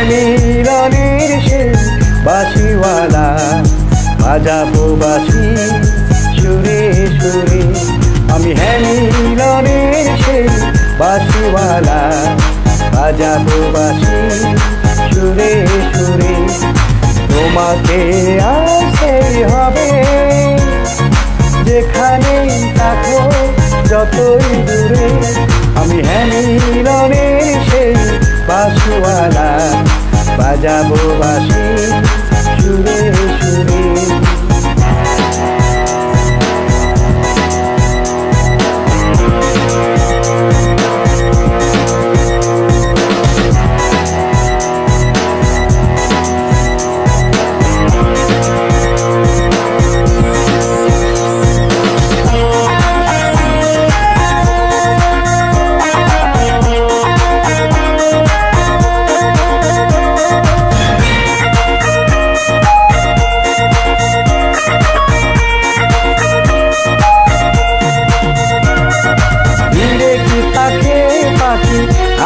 মিলনের সেই বাঁশিওয়ালা, বাজাবো বাঁশি সুরে সুরে। আমি মিলনের সেই বাঁশিওয়ালা, বাজাবো বাঁশি সুরে সুরে। তোমাকে আসতেই হবে যেখানে থাকো যতই দূরে। আমি মিলনের সেই বাঁশিওয়ালা, বাজাবো বাঁশি সুরে সুরে।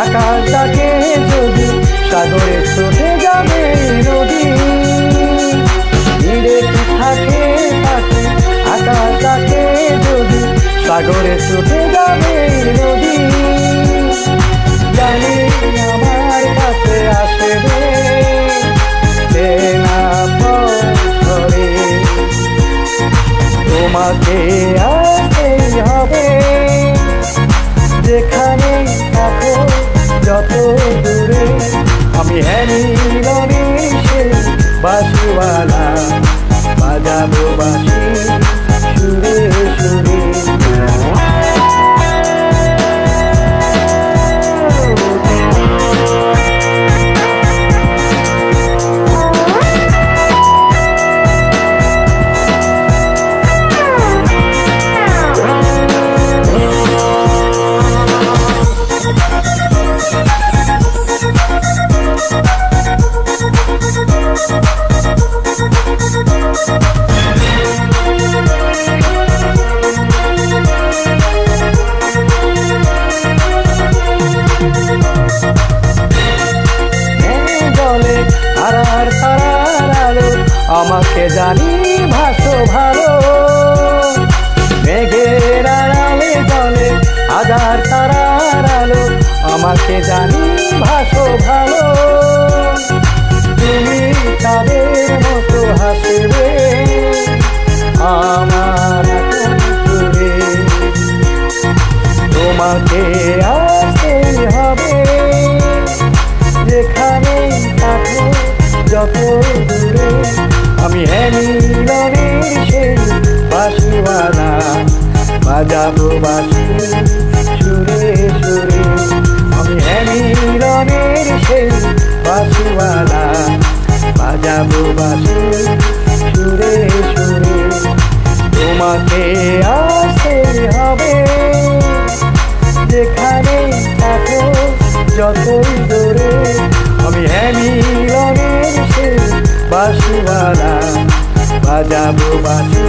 আকাশটাকে যদি সাগরে ছুটে যাবে নদী, তীরে কি থাকে পাখি, আকাশটাকে যদি সাগরে ছুটে যাবে নদী। জানি আমার কাছে আসবে চেনা পথ ধরে, তোমাকে আসতেই হবে যেখানে থাকো যত দূরে। আমি মিলনের সেই বাঁশিওয়ালা, বাজাবো বাঁশি সুরে সুরে। আর তারার আলো আমাকে জানি ভাসো ভালো, মেঘের আড়ালে জলে হাজার তারার আলো আমাকে জানি ভাসো ভালো। তুমি তাদের মতো হাসবে আমার দূরে, তোমাকে আসতেই হবে যেখানে থাকো যত দূরে। আমি মিলনের সেই বাঁশিওয়ালা, বাজাবো বাঁশি সুরে সুরে। আমি মিলনের সেই বাঁশিওয়ালা, বাজাবো বাঁশি সুরে সুরে। তোমাকে আসতেই হবে যেখানে থাকো যতই দূরে। আমি মিলনের সেই বাঁশিওয়ালা, বাজাবো বাঁশি